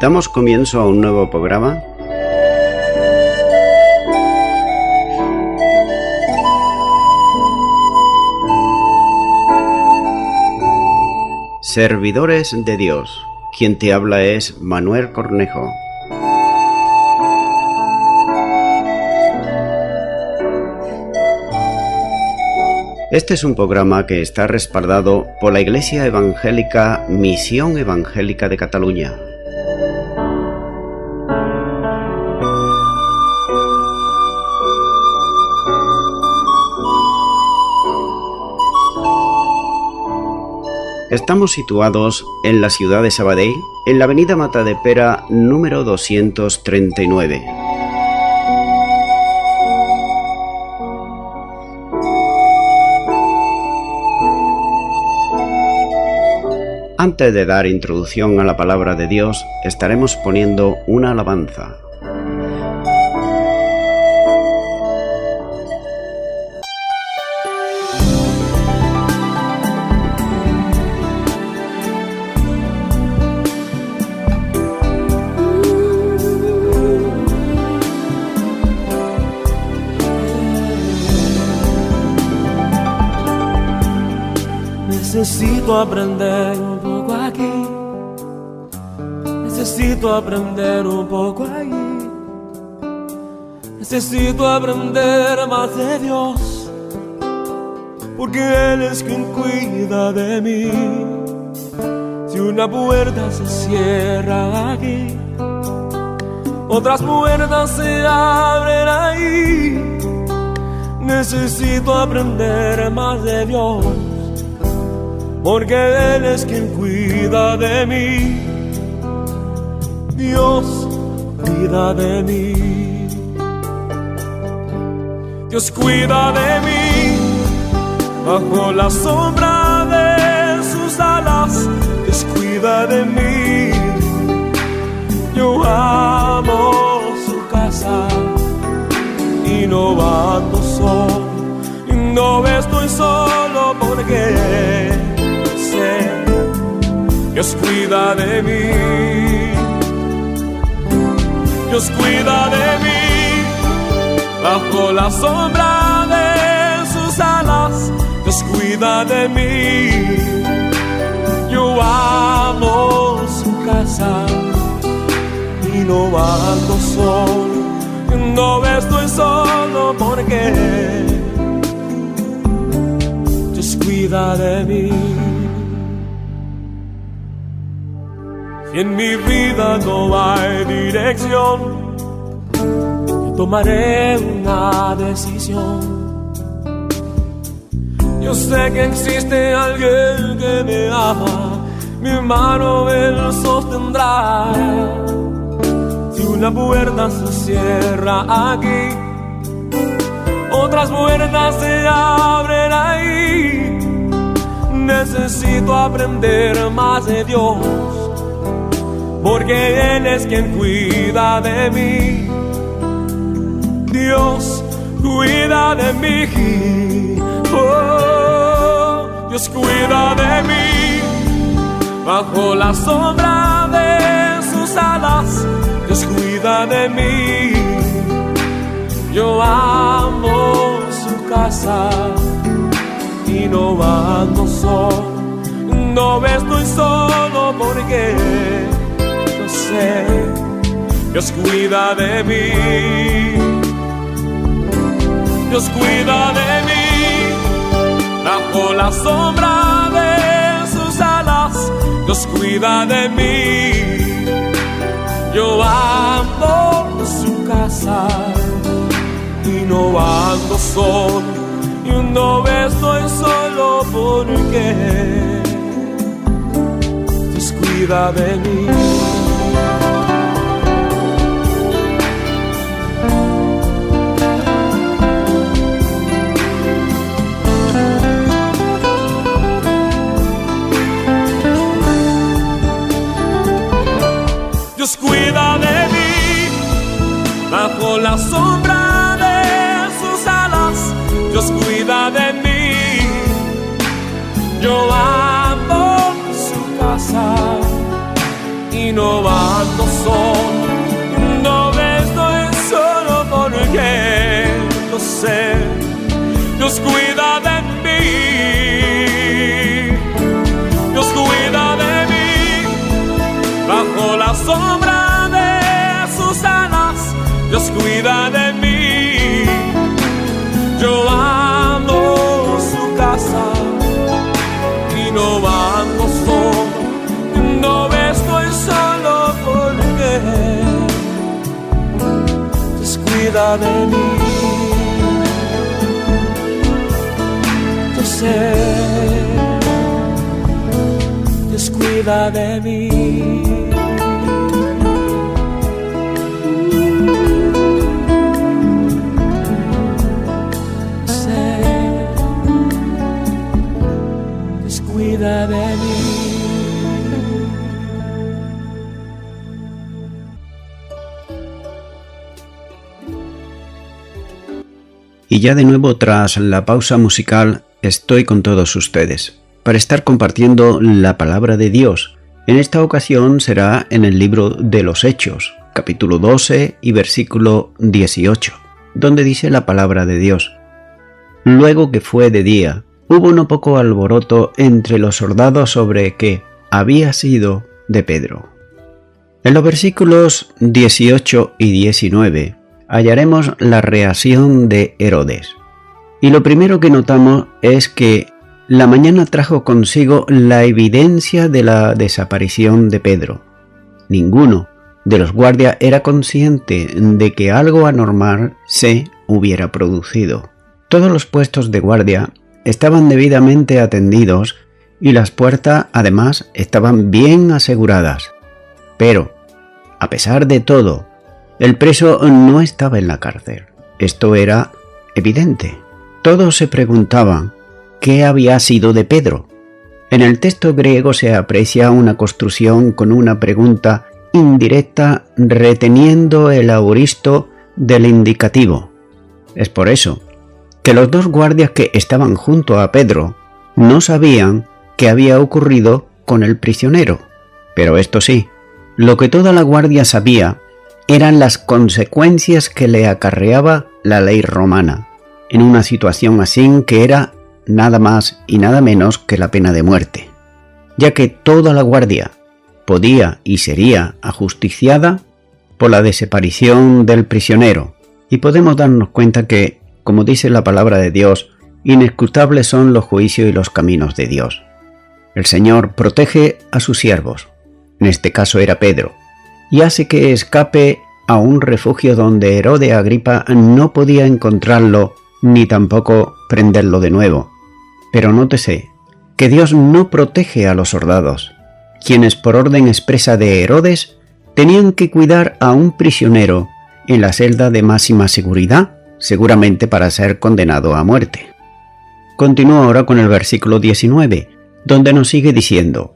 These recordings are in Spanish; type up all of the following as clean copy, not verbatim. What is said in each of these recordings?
Damos comienzo a un nuevo programa. Servidores de Dios. Quien te habla es Manuel Cornejo. Este es un programa que está respaldado por la Iglesia Evangélica Misión Evangélica de Cataluña. Estamos situados en la ciudad de Sabadell, en la avenida Matadepera número 239. Antes de dar introducción a la palabra de Dios, estaremos poniendo una alabanza. Necesito aprender un poco aquí, necesito aprender un poco allí, necesito aprender más de Dios, porque Él es quien cuida de mí. Si una puerta se cierra aquí, otras puertas se abren ahí. Necesito aprender más de Dios, porque Él es quien cuida de mí. Dios cuida de mí. Dios cuida de mí. Bajo la sombra de sus alas, Dios cuida de mí. Yo amo su casa y no ando solo. Y no estoy solo porque Dios cuida de mí. Dios cuida de mí. Bajo la sombra de sus alas, Dios cuida de mí. Yo amo su casa y no ando solo. No estoy solo porque Dios cuida de mí. Si en mi vida no hay dirección, yo tomaré una decisión. Yo sé que existe alguien que me ama, mi mano Él sostendrá. Si una puerta se cierra aquí, otras puertas se abren ahí. Necesito aprender más de Dios, porque Él es quien cuida de mí. Dios cuida de mí. Oh, Dios cuida de mí. Bajo la sombra de sus alas, Dios cuida de mí. Yo amo su casa y no ando solo. No estoy solo porque Dios cuida de mí. Dios cuida de mí. Bajo la sombra de sus alas, Dios cuida de mí. Yo amo su casa y no ando solo. Y no estoy solo porque Dios cuida de mí. Dios cuida de mí. Bajo la sombra de sus alas, Dios cuida de mí. Yo amo su casa y y no ando solo, no estoy solo porque lo sé, Dios cuida de mí, Dios cuida de mí, bajo la sombra de sus alas, Dios cuida de mí, yo amo su casa y no ando solo, no estoy solo porque Dios cuida de mí. Yo sé, Dios cuida de mí. Cuida de mí. Y ya de nuevo tras la pausa musical estoy con todos ustedes para estar compartiendo la palabra de Dios. En esta ocasión será en el libro de los Hechos, capítulo 12 y versículo 18, donde dice la palabra de Dios: Luego que fue de día, hubo no poco alboroto entre los soldados sobre que había sido de Pedro. En los versículos 18 y 19 hallaremos la reacción de Herodes. Y lo primero que notamos es que la mañana trajo consigo la evidencia de la desaparición de Pedro. Ninguno de los guardias era consciente de que algo anormal se hubiera producido. Todos los puestos de guardia estaban debidamente atendidos y las puertas además estaban bien aseguradas. Pero, a pesar de todo, el preso no estaba en la cárcel. Esto era evidente. Todos se preguntaban qué había sido de Pedro. En el texto griego se aprecia una construcción con una pregunta indirecta reteniendo el auristo del indicativo. Es por eso que los dos guardias que estaban junto a Pedro no sabían qué había ocurrido con el prisionero. Pero esto sí, lo que toda la guardia sabía eran las consecuencias que le acarreaba la ley romana, en una situación así que era nada más y nada menos que la pena de muerte, ya que toda la guardia podía y sería ajusticiada por la desaparición del prisionero, y podemos darnos cuenta que, como dice la palabra de Dios, inescrutables son los juicios y los caminos de Dios. El Señor protege a sus siervos, en este caso era Pedro, y hace que escape a un refugio donde Herodes Agripa no podía encontrarlo ni tampoco prenderlo de nuevo. Pero nótese que Dios no protege a los soldados, quienes por orden expresa de Herodes tenían que cuidar a un prisionero en la celda de máxima seguridad, seguramente para ser condenado a muerte. Continúa ahora con el versículo 19, donde nos sigue diciendo: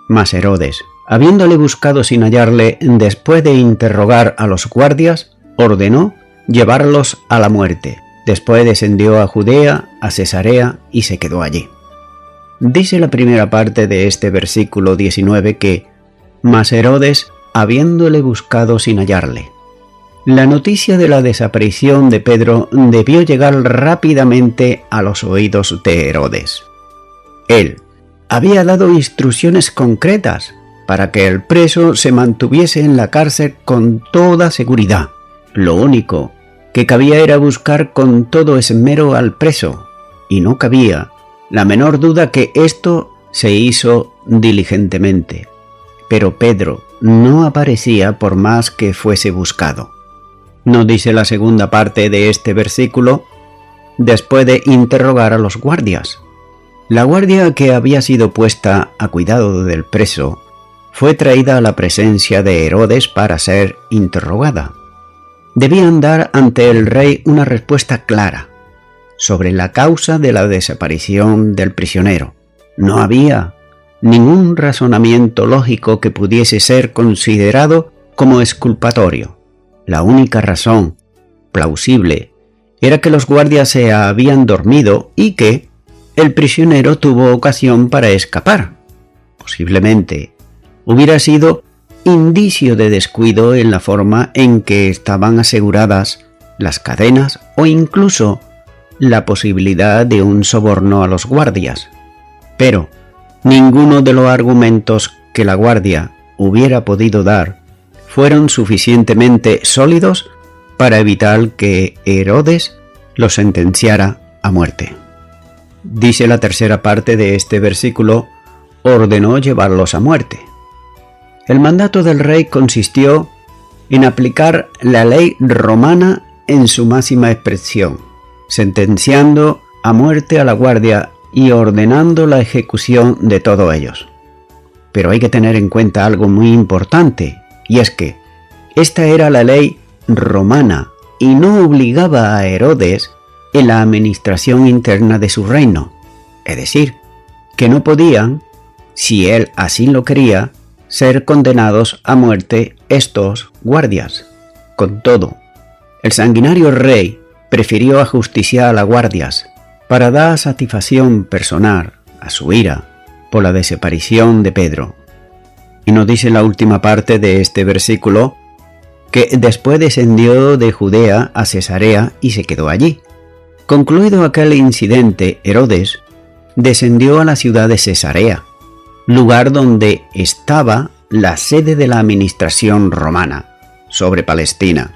Mas Herodes, habiéndole buscado sin hallarle, después de interrogar a los guardias, ordenó llevarlos a la muerte. Después descendió a Judea, a Cesarea, y se quedó allí. Dice la primera parte de este versículo 19 que, mas Herodes, habiéndole buscado sin hallarle. La noticia de la desaparición de Pedro debió llegar rápidamente a los oídos de Herodes. Él había dado instrucciones concretas para que el preso se mantuviese en la cárcel con toda seguridad. Lo único que cabía era buscar con todo esmero al preso, y no cabía la menor duda que esto se hizo diligentemente. Pero Pedro no aparecía por más que fuese buscado. Nos dice la segunda parte de este versículo, después de interrogar a los guardias. La guardia que había sido puesta a cuidado del preso fue traída a la presencia de Herodes para ser interrogada. Debían dar ante el rey una respuesta clara sobre la causa de la desaparición del prisionero. No había ningún razonamiento lógico que pudiese ser considerado como exculpatorio. La única razón plausible era que los guardias se habían dormido y que el prisionero tuvo ocasión para escapar. Posiblemente hubiera sido indicio de descuido en la forma en que estaban aseguradas las cadenas o incluso la posibilidad de un soborno a los guardias. Pero ninguno de los argumentos que la guardia hubiera podido dar fueron suficientemente sólidos para evitar que Herodes lo sentenciara a muerte. Dice la tercera parte de este versículo: ordenó llevarlos a muerte. El mandato del rey consistió en aplicar la ley romana en su máxima expresión, sentenciando a muerte a la guardia y ordenando la ejecución de todos ellos. Pero hay que tener en cuenta algo muy importante, y es que esta era la ley romana y no obligaba a Herodes en la administración interna de su reino. Es decir, que no podían, si él así lo quería, ser condenados a muerte estos guardias. Con todo, el sanguinario rey prefirió ajusticiar a las guardias para dar satisfacción personal a su ira por la desaparición de Pedro. Y nos dice la última parte de este versículo que después descendió de Judea a Cesarea y se quedó allí. Concluido aquel incidente, Herodes descendió a la ciudad de Cesarea, lugar donde estaba la sede de la administración romana sobre Palestina.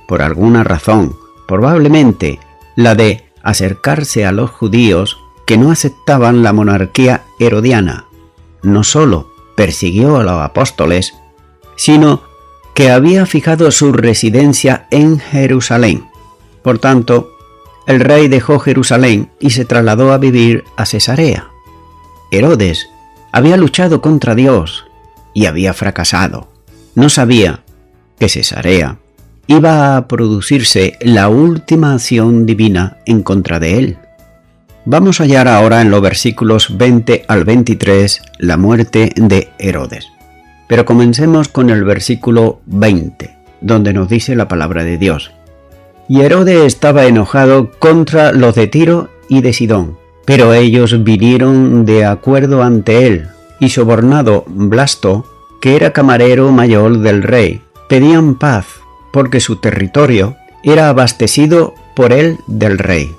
Por alguna razón, probablemente la de acercarse a los judíos que no aceptaban la monarquía herodiana, no solo persiguió a los apóstoles, sino que había fijado su residencia en Jerusalén. Por tanto, el rey dejó Jerusalén y se trasladó a vivir a Cesarea. Herodes había luchado contra Dios y había fracasado. No sabía que Cesarea iba a producirse la última acción divina en contra de él. Vamos a hallar ahora en los versículos 20 al 23 la muerte de Herodes. Pero comencemos con el versículo 20, donde nos dice la palabra de Dios. Y Herodes estaba enojado contra los de Tiro y de Sidón, pero ellos vinieron de acuerdo ante él, y sobornado Blasto, que era camarero mayor del rey, pedían paz, porque su territorio era abastecido por él del rey.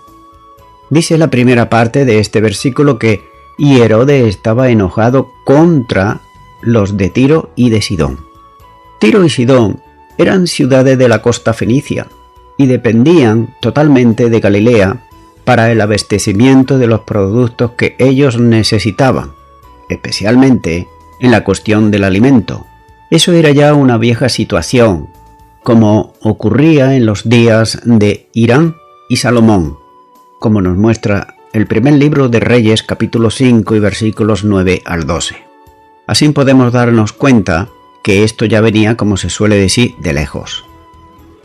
Dice la primera parte de este versículo que y Herodes estaba enojado contra los de Tiro y de Sidón. Tiro y Sidón eran ciudades de la costa fenicia y dependían totalmente de Galilea para el abastecimiento de los productos que ellos necesitaban, especialmente en la cuestión del alimento. Eso era ya una vieja situación, como ocurría en los días de Hiram y Salomón, como nos muestra el primer libro de Reyes, capítulo 5 y versículos 9 al 12. Así podemos darnos cuenta que esto ya venía, como se suele decir, de lejos.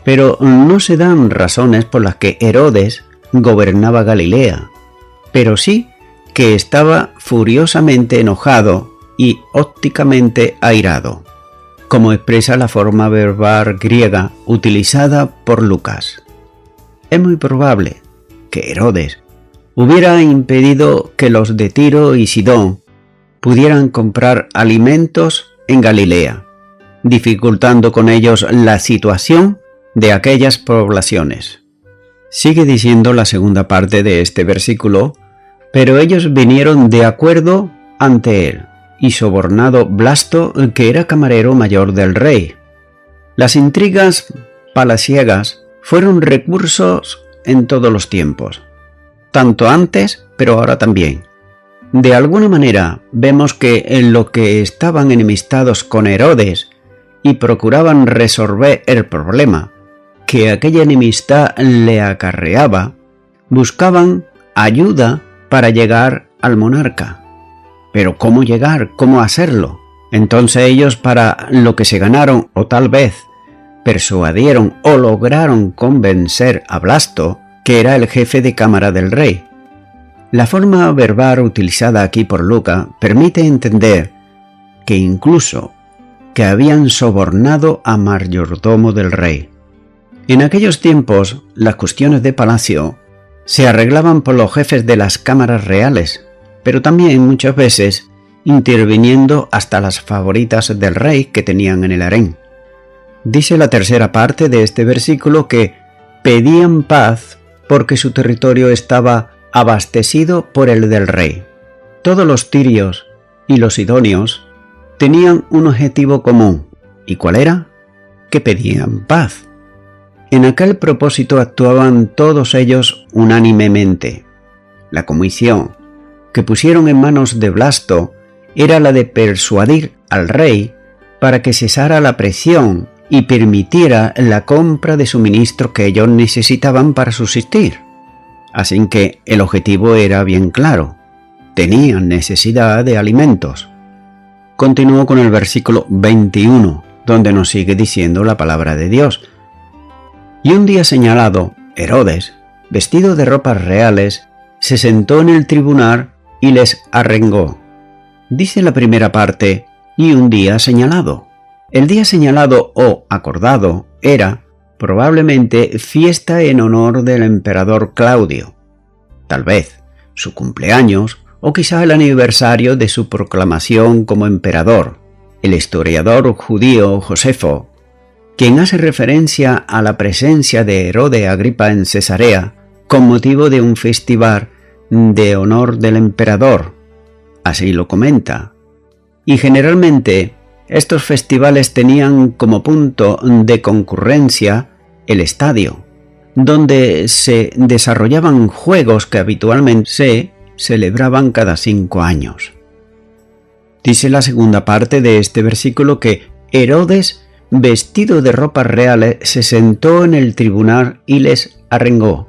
Pero no se dan razones por las que Herodes gobernaba Galilea, pero sí que estaba furiosamente enojado y ópticamente airado, como expresa la forma verbal griega utilizada por Lucas. Es muy probable que Herodes hubiera impedido que los de Tiro y Sidón pudieran comprar alimentos en Galilea, dificultando con ellos la situación de aquellas poblaciones. Sigue diciendo la segunda parte de este versículo, pero ellos vinieron de acuerdo ante él, y sobornado Blasto, que era camarero mayor del rey. Las intrigas palaciegas fueron recursos en todos los tiempos, tanto antes, pero ahora también. De alguna manera vemos que en lo que estaban enemistados con Herodes y procuraban resolver el problema que aquella enemistad le acarreaba, buscaban ayuda para llegar al monarca. Pero ¿cómo llegar? ¿Cómo hacerlo? Entonces ellos, para lo que se ganaron, o tal vez persuadieron o lograron convencer a Blasto, que era el jefe de cámara del rey. La forma verbal utilizada aquí por Lucas permite entender que incluso que habían sobornado a mayordomo del rey. En aquellos tiempos, las cuestiones de palacio se arreglaban por los jefes de las cámaras reales, pero también muchas veces interviniendo hasta las favoritas del rey que tenían en el harén. Dice la tercera parte de este versículo que pedían paz porque su territorio estaba abastecido por el del rey. Todos los tirios y los sidonios tenían un objetivo común. ¿Y cuál era? Que pedían paz. En aquel propósito actuaban todos ellos unánimemente. La comisión que pusieron en manos de Blasto era la de persuadir al rey para que cesara la presión y permitiera la compra de suministros que ellos necesitaban para subsistir. Así que el objetivo era bien claro. Tenían necesidad de alimentos. Continúo con el versículo 21, donde nos sigue diciendo la palabra de Dios. Y un día señalado, Herodes, vestido de ropas reales, se sentó en el tribunal y les arrengó. Dice la primera parte, y un día señalado. El día señalado o acordado era, probablemente, fiesta en honor del emperador Claudio. Tal vez su cumpleaños o quizá el aniversario de su proclamación como emperador. El historiador judío Josefo, quien hace referencia a la presencia de Herode Agripa en Cesarea con motivo de un festival de honor del emperador, así lo comenta. Y generalmente estos festivales tenían como punto de concurrencia el estadio, donde se desarrollaban juegos que habitualmente se celebraban cada 5 años. Dice la segunda parte de este versículo que Herodes, vestido de ropas reales, se sentó en el tribunal y les arrengó.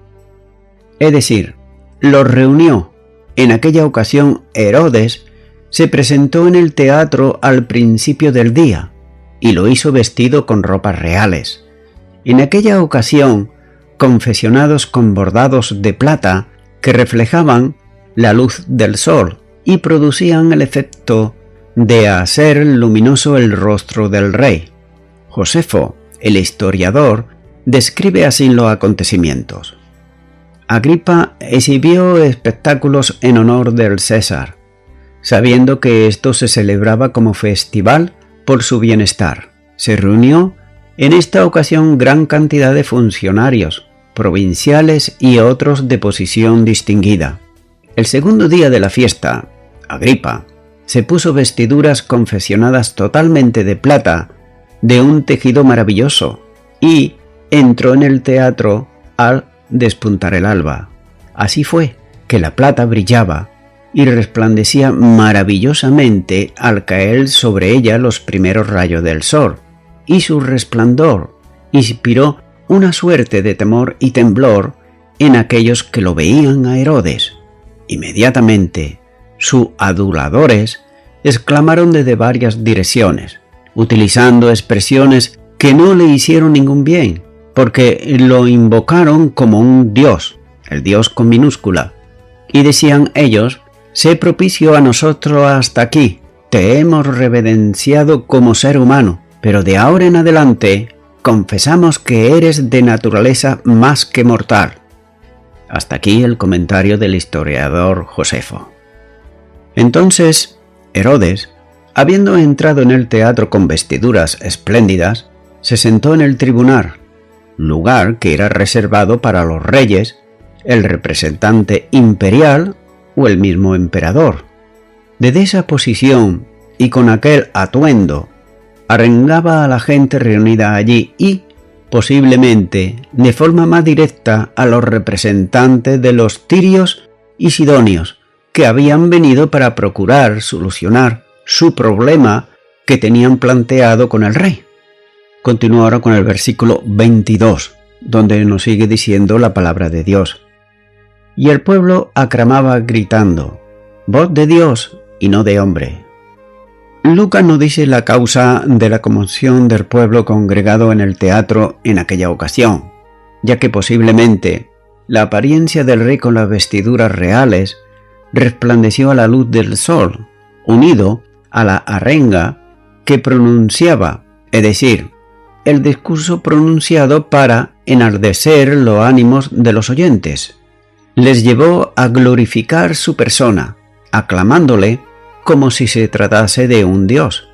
Es decir, los reunió. En aquella ocasión Herodes se presentó en el teatro al principio del día y lo hizo vestido con ropas reales. En aquella ocasión, confeccionados con bordados de plata que reflejaban la luz del sol y producían el efecto de hacer luminoso el rostro del rey. Josefo, el historiador, describe así los acontecimientos. Agripa exhibió espectáculos en honor del César, sabiendo que esto se celebraba como festival por su bienestar. Se reunió en esta ocasión gran cantidad de funcionarios, provinciales y otros de posición distinguida. El segundo día de la fiesta, Agripa se puso vestiduras confeccionadas totalmente de plata, de un tejido maravilloso, y entró en el teatro al despuntar el alba. Así fue que la plata brillaba y resplandecía maravillosamente al caer sobre ella los primeros rayos del sol, y su resplandor inspiró una suerte de temor y temblor en aquellos que lo veían a Herodes. Inmediatamente, sus aduladores exclamaron desde varias direcciones, utilizando expresiones que no le hicieron ningún bien, porque lo invocaron como un dios, el dios con minúscula, y decían ellos: sé propicio a nosotros hasta aquí, te hemos reverenciado como ser humano, pero de ahora en adelante confesamos que eres de naturaleza más que mortal. Hasta aquí el comentario del historiador Josefo. Entonces, Herodes, habiendo entrado en el teatro con vestiduras espléndidas, se sentó en el tribunal, lugar que era reservado para los reyes, el representante imperial o el mismo emperador. Desde esa posición y con aquel atuendo, arengaba a la gente reunida allí y, posiblemente, de forma más directa a los representantes de los tirios y sidonios, que habían venido para procurar solucionar su problema que tenían planteado con el rey. Continúo ahora con el versículo 22, donde nos sigue diciendo la palabra de Dios. Y el pueblo aclamaba gritando: voz de Dios y no de hombre. Lucas nos dice la causa de la conmoción del pueblo congregado en el teatro en aquella ocasión, ya que posiblemente la apariencia del rey con las vestiduras reales resplandeció a la luz del sol, unido a la arenga que pronunciaba, es decir, el discurso pronunciado para enardecer los ánimos de los oyentes. Les llevó a glorificar su persona, aclamándole como si se tratase de un dios.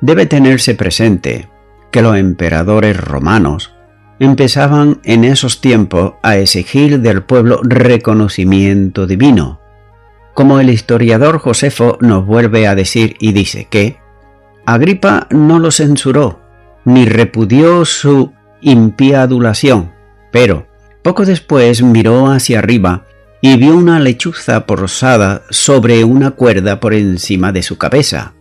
Debe tenerse presente que los emperadores romanos empezaban en esos tiempos a exigir del pueblo reconocimiento divino, como el historiador Josefo nos vuelve a decir y dice que Agripa no lo censuró, ni repudió su impía adulación, pero poco después miró hacia arriba y vio una lechuza posada sobre una cuerda por encima de su cabeza,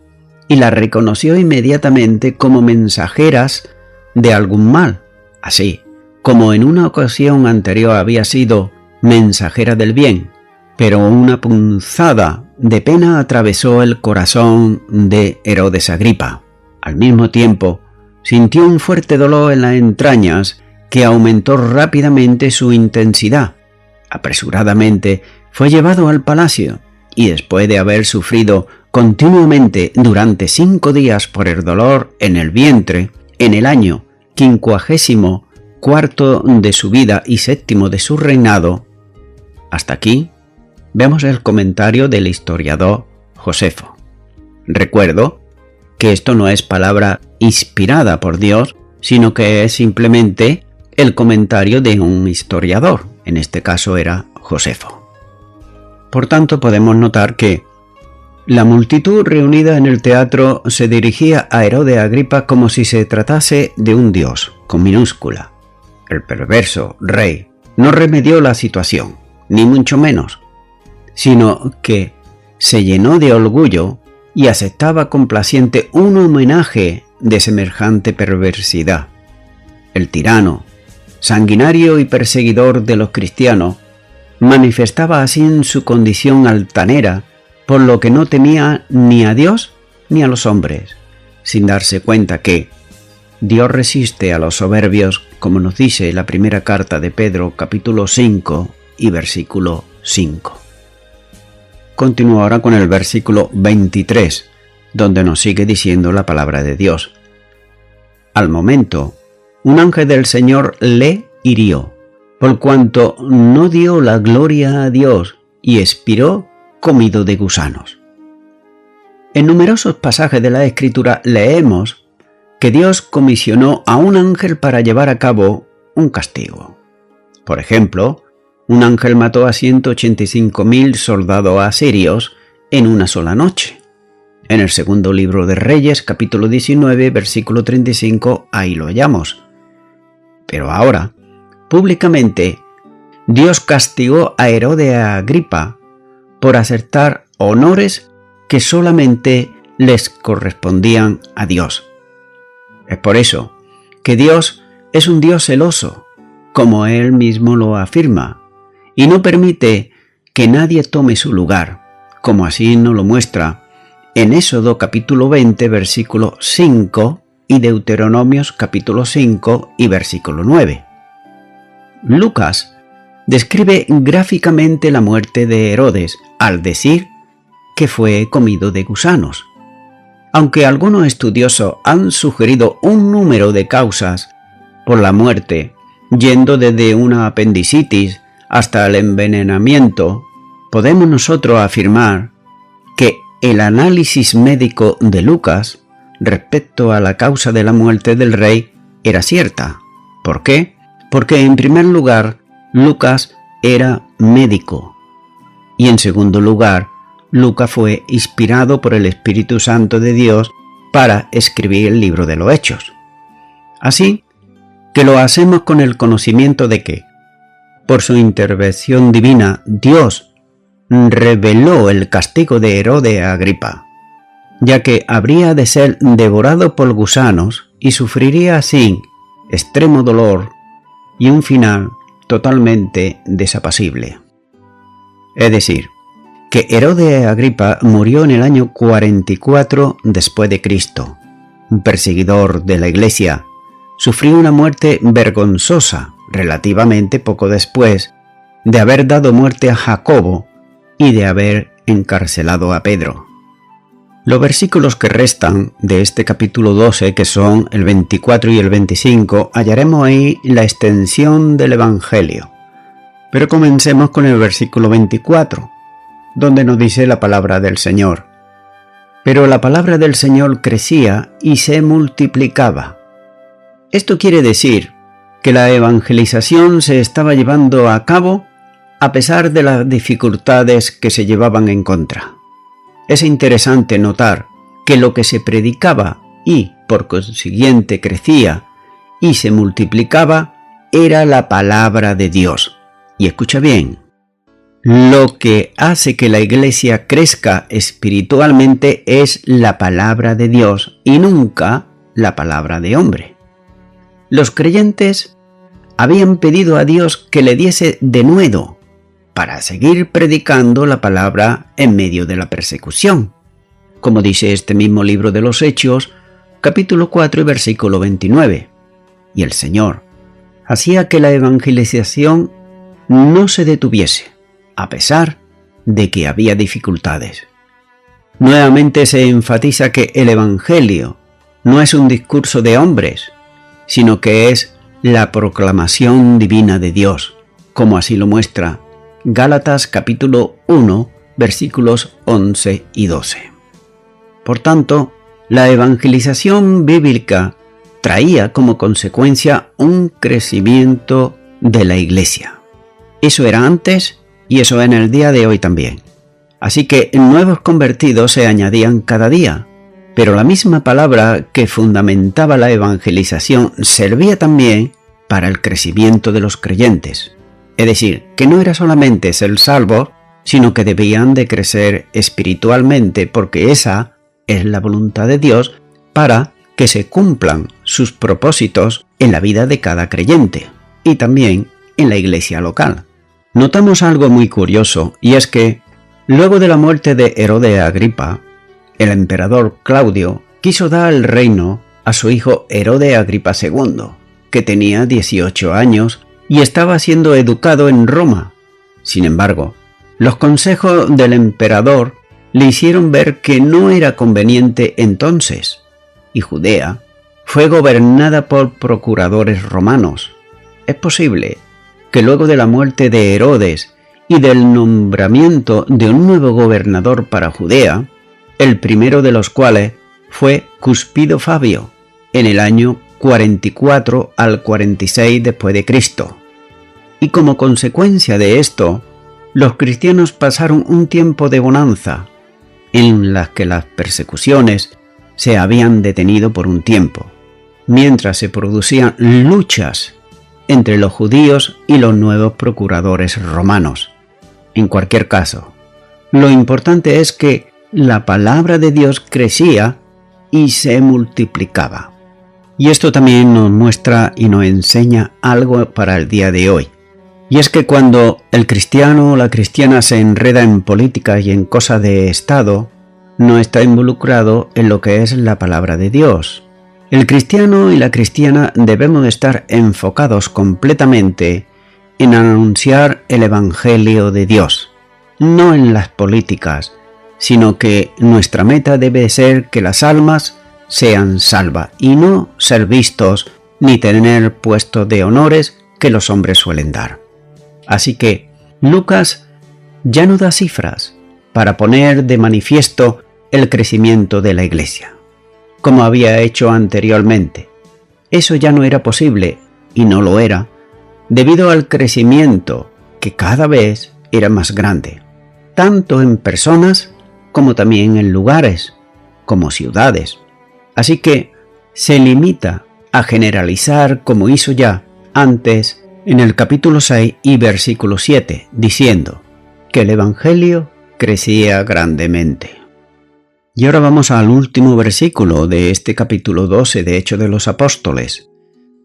y la reconoció inmediatamente como mensajeras de algún mal, así como en una ocasión anterior había sido mensajera del bien, pero una punzada de pena atravesó el corazón de Herodes Agripa. Al mismo tiempo, sintió un fuerte dolor en las entrañas que aumentó rápidamente su intensidad. Apresuradamente fue llevado al palacio y después de haber sufrido continuamente durante 5 días por el dolor en el vientre, en el año 54 de su vida y 7 de su reinado. Hasta aquí vemos el comentario del historiador Josefo. Recuerdo que esto no es palabra inspirada por Dios, sino que es simplemente el comentario de un historiador, en este caso era Josefo. Por tanto, podemos notar que la multitud reunida en el teatro se dirigía a Herodes Agripa como si se tratase de un dios, con minúscula. El perverso rey no remedió la situación, ni mucho menos, sino que se llenó de orgullo y aceptaba complaciente un homenaje de semejante perversidad. El tirano, sanguinario y perseguidor de los cristianos, manifestaba así en su condición altanera, por lo que no temía ni a Dios ni a los hombres, sin darse cuenta que Dios resiste a los soberbios, como nos dice la primera carta de Pedro, capítulo 5 y versículo 5. Continúo ahora con el versículo 23, donde nos sigue diciendo la palabra de Dios. Al momento, un ángel del Señor le hirió, por cuanto no dio la gloria a Dios y expiró comido de gusanos. En numerosos pasajes de la Escritura leemos que Dios comisionó a un ángel para llevar a cabo un castigo. Por ejemplo, un ángel mató a 185.000 soldados asirios en una sola noche. En el segundo libro de Reyes, capítulo 19, versículo 35, ahí lo hallamos. Pero ahora, públicamente, Dios castigó a Herodes Agripa por aceptar honores que solamente les correspondían a Dios. Es por eso que Dios es un Dios celoso, como Él mismo lo afirma, y no permite que nadie tome su lugar, como así nos lo muestra en Éxodo capítulo 20, versículo 5 y Deuteronomios capítulo 5 y versículo 9. Lucas describe gráficamente la muerte de Herodes al decir que fue comido de gusanos. Aunque algunos estudiosos han sugerido un número de causas por la muerte, yendo desde una apendicitis hasta el envenenamiento, podemos nosotros afirmar que el análisis médico de Lucas respecto a la causa de la muerte del rey era cierta. ¿Por qué? Porque en primer lugar, Lucas era médico y en segundo lugar, Lucas fue inspirado por el Espíritu Santo de Dios para escribir el libro de los Hechos. Así que lo hacemos con el conocimiento de que, por su intervención divina, Dios reveló el castigo de Herodes Agripa, ya que habría de ser devorado por gusanos y sufriría así extremo dolor y un final totalmente desapacible. Es decir, que Herodes Agripa murió en el año 44 después de Cristo. Un perseguidor de la Iglesia sufrió una muerte vergonzosa relativamente poco después de haber dado muerte a Jacobo y de haber encarcelado a Pedro. Los versículos que restan de este capítulo 12, que son el 24 y el 25, hallaremos ahí la extensión del Evangelio. Pero comencemos con el versículo 24, donde nos dice la palabra del Señor. Pero la palabra del Señor crecía y se multiplicaba. Esto quiere decir que la evangelización se estaba llevando a cabo a pesar de las dificultades que se llevaban en contra. Es interesante notar que lo que se predicaba y, por consiguiente, crecía y se multiplicaba era la palabra de Dios. Y escucha bien, lo que hace que la iglesia crezca espiritualmente es la palabra de Dios y nunca la palabra de hombre. Los creyentes habían pedido a Dios que le diese denuedo para seguir predicando la palabra en medio de la persecución, como dice este mismo libro de los Hechos, capítulo 4 y versículo 29. Y el Señor hacía que la evangelización no se detuviese, a pesar de que había dificultades. Nuevamente se enfatiza que el Evangelio no es un discurso de hombres, sino que es la proclamación divina de Dios, como así lo muestra Gálatas capítulo 1, versículos 11 y 12. Por tanto, la evangelización bíblica traía como consecuencia un crecimiento de la iglesia. Eso era antes y eso en el día de hoy también. Así que nuevos convertidos se añadían cada día, pero la misma palabra que fundamentaba la evangelización servía también para el crecimiento de los creyentes. Es decir, que no era solamente ser salvos, sino que debían de crecer espiritualmente porque esa es la voluntad de Dios para que se cumplan sus propósitos en la vida de cada creyente y también en la iglesia local. Notamos algo muy curioso y es que luego de la muerte de Herodes Agripa, el emperador Claudio quiso dar el reino a su hijo Herodes Agripa II, que tenía 18 años y estaba siendo educado en Roma. Sin embargo, los consejos del emperador le hicieron ver que no era conveniente entonces, y Judea fue gobernada por procuradores romanos. Es posible que luego de la muerte de Herodes y del nombramiento de un nuevo gobernador para Judea, el primero de los cuales fue Cuspido Fabio, en el año 44 al 46 después de Cristo. Y como consecuencia de esto, los cristianos pasaron un tiempo de bonanza, en las que las persecuciones se habían detenido por un tiempo, mientras se producían luchas entre los judíos y los nuevos procuradores romanos. En cualquier caso, lo importante es que la palabra de Dios crecía y se multiplicaba. Y esto también nos muestra y nos enseña algo para el día de hoy. Y es que cuando el cristiano o la cristiana se enreda en política y en cosas de Estado, no está involucrado en lo que es la palabra de Dios. El cristiano y la cristiana debemos estar enfocados completamente en anunciar el Evangelio de Dios, no en las políticas, sino que nuestra meta debe ser que las almas sean salvas y no ser vistos ni tener puestos de honores que los hombres suelen dar. Así que Lucas ya no da cifras para poner de manifiesto el crecimiento de la iglesia, como había hecho anteriormente. Eso ya no era posible, y no lo era, debido al crecimiento que cada vez era más grande, tanto en personas como también en lugares, como ciudades. Así que se limita a generalizar como hizo ya antes en el capítulo 6 y versículo 7, diciendo que el Evangelio crecía grandemente. Y ahora vamos al último versículo de este capítulo 12 de Hechos de los Apóstoles,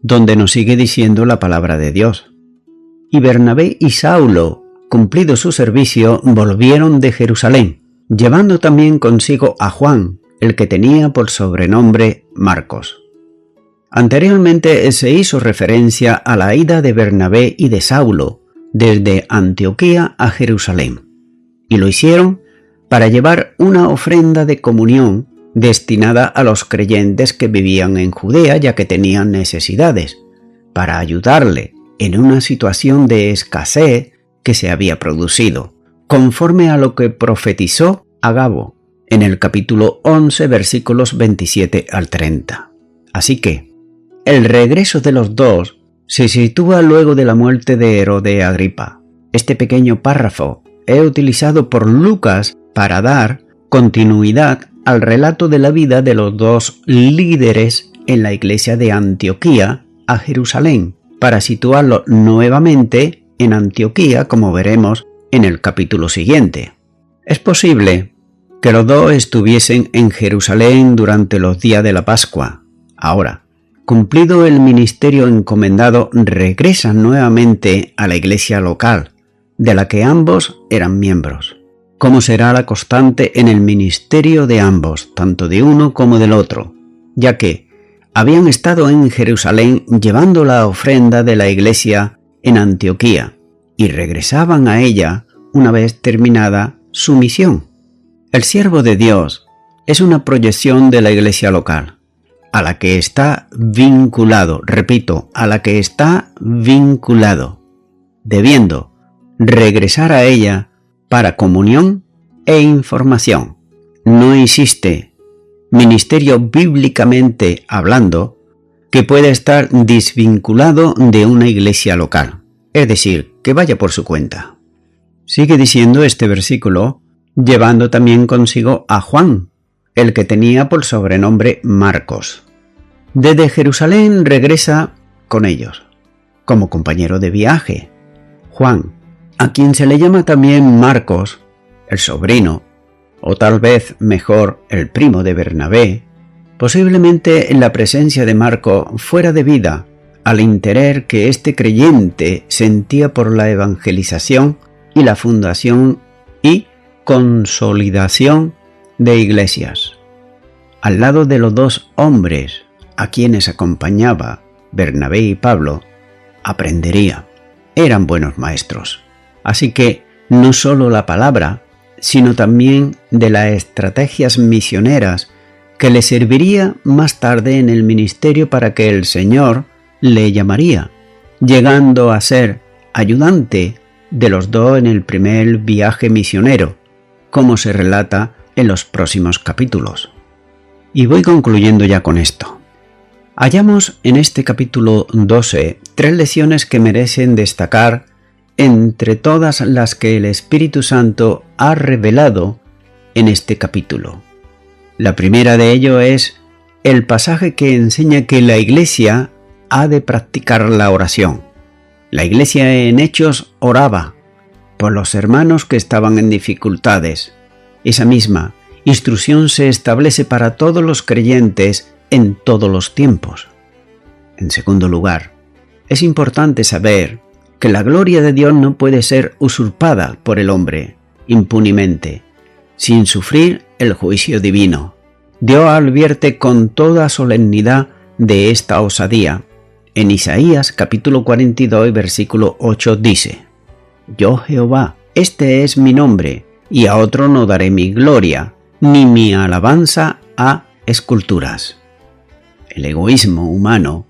donde nos sigue diciendo la palabra de Dios. Y Bernabé y Saulo, cumplido su servicio, volvieron de Jerusalén, llevando también consigo a Juan, el que tenía por sobrenombre Marcos. Anteriormente se hizo referencia a la ida de Bernabé y de Saulo desde Antioquía a Jerusalén, y lo hicieron para llevar una ofrenda de comunión destinada a los creyentes que vivían en Judea ya que tenían necesidades, para ayudarle en una situación de escasez que se había producido, conforme a lo que profetizó Agabo, en el capítulo 11, versículos 27 al 30. Así que, el regreso de los dos se sitúa luego de la muerte de Herode Agripa. Este pequeño párrafo es utilizado por Lucas para dar continuidad al relato de la vida de los dos líderes en la iglesia de Antioquía a Jerusalén, para situarlo nuevamente en Antioquía, como veremos en el capítulo siguiente. Es posible que los dos estuviesen en Jerusalén durante los días de la Pascua. Ahora, cumplido el ministerio encomendado, regresan nuevamente a la iglesia local, de la que ambos eran miembros. Como será la constante en el ministerio de ambos, tanto de uno como del otro, ya que habían estado en Jerusalén llevando la ofrenda de la iglesia en Antioquía y regresaban a ella una vez terminada su misión. El siervo de Dios es una proyección de la iglesia local, a la que está vinculado, repito, a la que está vinculado, debiendo regresar a ella para comunión e información. No existe ministerio bíblicamente hablando que pueda estar desvinculado de una iglesia local, es decir, que vaya por su cuenta. Sigue diciendo este versículo, llevando también consigo a Juan, el que tenía por sobrenombre Marcos. Desde Jerusalén regresa con ellos, como compañero de viaje. Juan, a quien se le llama también Marcos, el sobrino, o tal vez mejor el primo de Bernabé, posiblemente en la presencia de Marco fuera debida al interés que este creyente sentía por la evangelización y la fundación y consolidación de iglesias. Al lado de los dos hombres a quienes acompañaba Bernabé y Pablo, aprendería. Eran buenos maestros. Así que no solo la palabra, sino también de las estrategias misioneras que le serviría más tarde en el ministerio para que el Señor le llamaría, llegando a ser ayudante de los dos en el primer viaje misionero, como se relata en los próximos capítulos. Y voy concluyendo ya con esto. Hallamos en este capítulo 12 tres lecciones que merecen destacar entre todas las que el Espíritu Santo ha revelado en este capítulo. La primera de ello es el pasaje que enseña que la Iglesia ha de practicar la oración. La Iglesia en Hechos oraba por los hermanos que estaban en dificultades. Esa misma instrucción se establece para todos los creyentes en todos los tiempos. En segundo lugar, es importante saber que la gloria de Dios no puede ser usurpada por el hombre impunemente, sin sufrir el juicio divino. Dios advierte con toda solemnidad de esta osadía. En Isaías capítulo 42 versículo 8 dice: Yo Jehová, este es mi nombre, y a otro no daré mi gloria, ni mi alabanza a esculturas. El egoísmo humano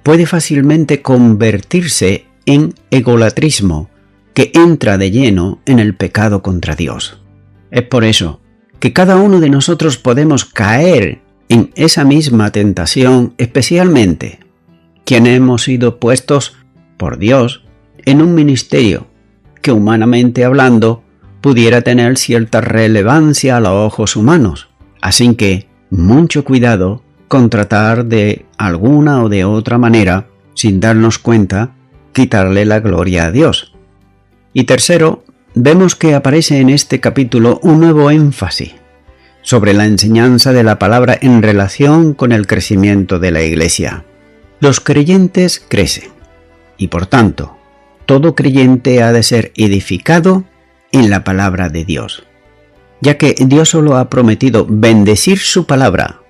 puede fácilmente convertirse en egolatrismo, que entra de lleno en el pecado contra Dios. Es por eso que cada uno de nosotros podemos caer en esa misma tentación, especialmente quienes hemos sido puestos por Dios en un ministerio que, humanamente hablando, pudiera tener cierta relevancia a los ojos humanos. Así que mucho cuidado con tratar de alguna o de otra manera, sin darnos cuenta, quitarle la gloria a Dios. Y tercero, vemos que aparece en este capítulo un nuevo énfasis sobre la enseñanza de la palabra en relación con el crecimiento de la Iglesia. Los creyentes crecen y por tanto, todo creyente ha de ser edificado en la palabra de Dios, ya que Dios solo ha prometido bendecir su palabra,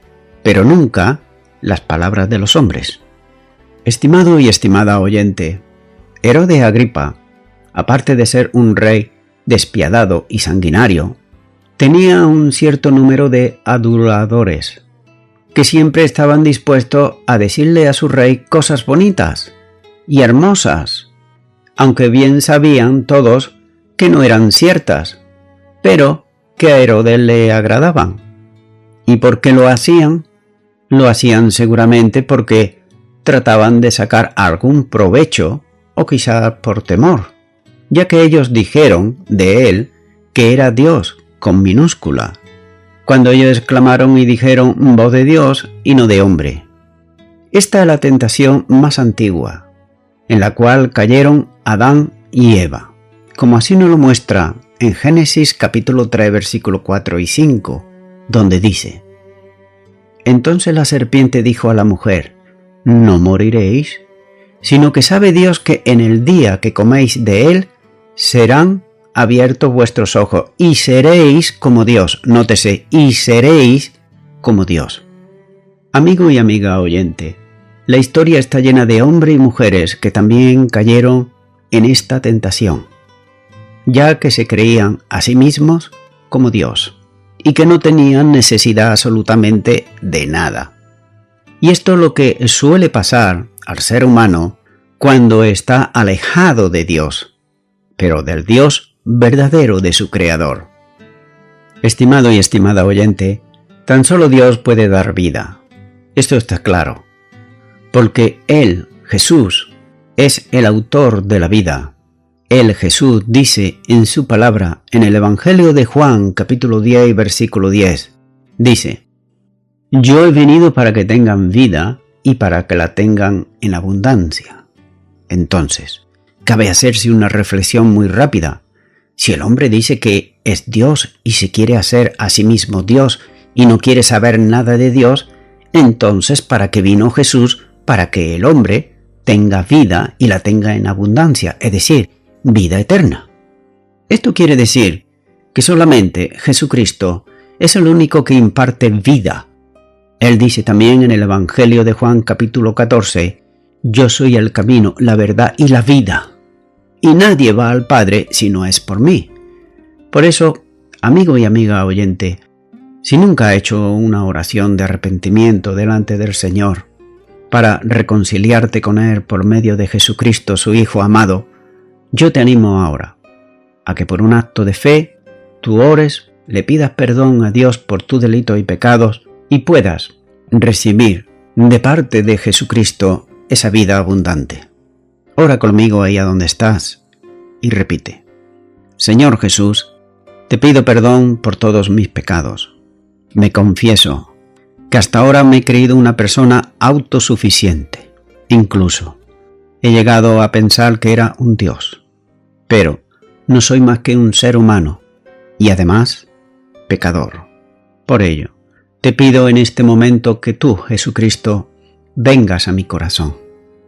pero nunca las palabras de los hombres. Estimado y estimada oyente, Herode Agripa, aparte de ser un rey despiadado y sanguinario, tenía un cierto número de aduladores, que siempre estaban dispuestos a decirle a su rey cosas bonitas y hermosas, aunque bien sabían todos que no eran ciertas, pero que a Herodes le agradaban. ¿Y por qué lo hacían? Lo hacían seguramente porque trataban de sacar algún provecho o quizás por temor, ya que ellos dijeron de él que era Dios con minúscula, cuando ellos exclamaron y dijeron voz de Dios y no de hombre. Esta es la tentación más antigua, en la cual cayeron Adán y Eva, como así nos lo muestra en Génesis capítulo 3 versículo 4 y 5, donde dice: Entonces la serpiente dijo a la mujer: No moriréis, sino que sabe Dios que en el día que coméis de él serán abiertos vuestros ojos y seréis como Dios. Nótese, y seréis como Dios. Amigo y amiga oyente, la historia está llena de hombres y mujeres que también cayeron en esta tentación, ya que se creían a sí mismos como Dios y que no tenían necesidad absolutamente de nada. Y esto es lo que suele pasar al ser humano cuando está alejado de Dios, pero del Dios verdadero de su Creador. Estimado y estimada oyente, tan solo Dios puede dar vida. Esto está claro, porque Él, Jesús, es el autor de la vida. Él, Jesús, dice en su palabra en el Evangelio de Juan, capítulo 10, versículo 10, dice: Yo he venido para que tengan vida y para que la tengan en abundancia. Entonces, cabe hacerse una reflexión muy rápida. Si el hombre dice que es Dios y se quiere hacer a sí mismo Dios y no quiere saber nada de Dios, entonces ¿para qué vino Jesús? Para que el hombre tenga vida y la tenga en abundancia, es decir, vida eterna. Esto quiere decir que solamente Jesucristo es el único que imparte vida. Él dice también en el Evangelio de Juan capítulo 14, Yo soy el camino, la verdad y la vida, y nadie va al Padre si no es por mí. Por eso, amigo y amiga oyente, si nunca ha hecho una oración de arrepentimiento delante del Señor para reconciliarte con Él por medio de Jesucristo, su Hijo amado, yo te animo ahora a que por un acto de fe tú ores, le pidas perdón a Dios por tus delitos y pecados y puedas recibir de parte de Jesucristo esa vida abundante. Ora conmigo ahí a donde estás y repite: Señor Jesús, te pido perdón por todos mis pecados. Me confieso que hasta ahora me he creído una persona autosuficiente. Incluso he llegado a pensar que era un Dios. Pero no soy más que un ser humano y además pecador. Por ello, te pido en este momento que tú, Jesucristo, vengas a mi corazón,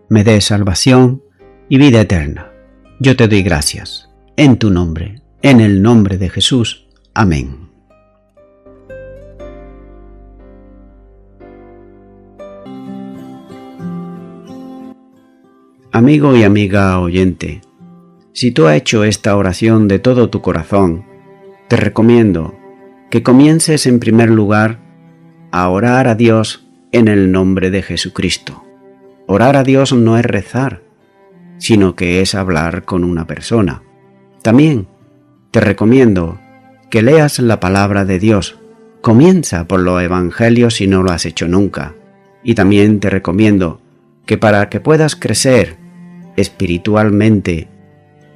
me des salvación y vida eterna. Yo te doy gracias, en tu nombre, en el nombre de Jesús. Amén. Amigo y amiga oyente, si tú has hecho esta oración de todo tu corazón, te recomiendo que comiences en primer lugar a orar a Dios en el nombre de Jesucristo. Orar a Dios no es rezar, sino que es hablar con una persona. También te recomiendo que leas la palabra de Dios. Comienza por los evangelios si no lo has hecho nunca. Y también te recomiendo que para que puedas crecer espiritualmente,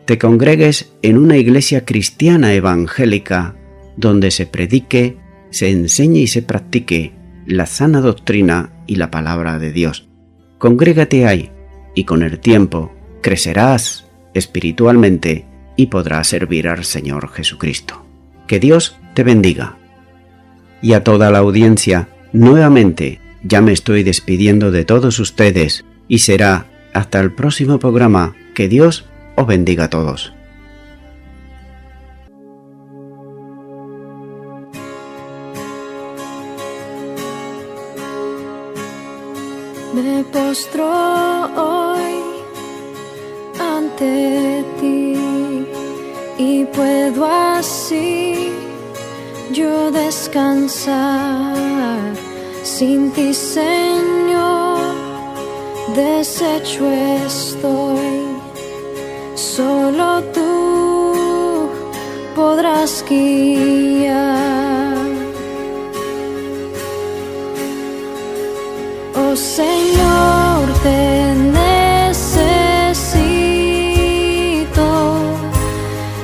te congregues en una iglesia cristiana evangélica donde se predique, se enseñe y se practique la sana doctrina y la palabra de Dios. Congrégate ahí y con el tiempo crecerás espiritualmente y podrás servir al Señor Jesucristo. Que Dios te bendiga. Y a toda la audiencia, nuevamente, ya me estoy despidiendo de todos ustedes y será hasta el próximo programa. Que Dios os bendiga a todos. Me postro hoy ante ti y puedo así yo descansar. Sin ti, Señor, deshecho estoy. Solo tú podrás guiar. Oh Señor, te necesito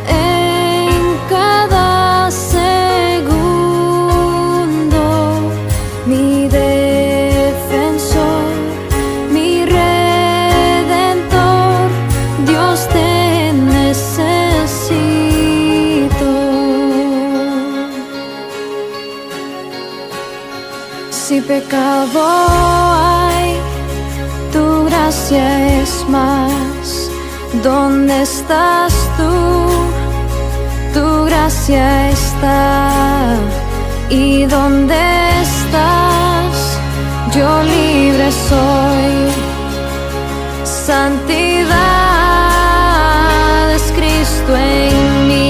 en cada segundo, mi defensor, mi redentor, Dios te necesito. Si pecado hay, tu gracia es más. ¿Dónde estás tú? Tu gracia está. ¿Y dónde estás? Yo libre soy. Santidad es Cristo en mí.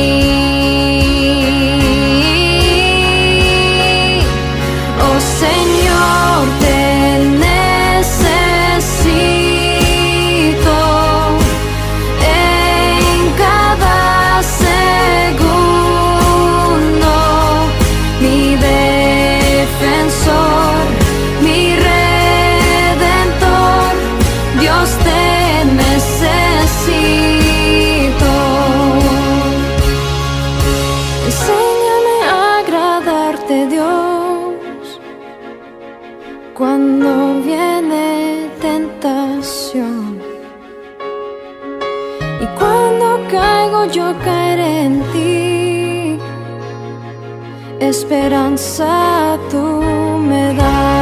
Oh Señor, te necesito en cada segundo, mi defensor, mi redentor, Dios te necesito. Enséñame a agradarte, Dios, cuando viene tentación. Y cuando caigo yo caeré en ti. Esperanza tú me das.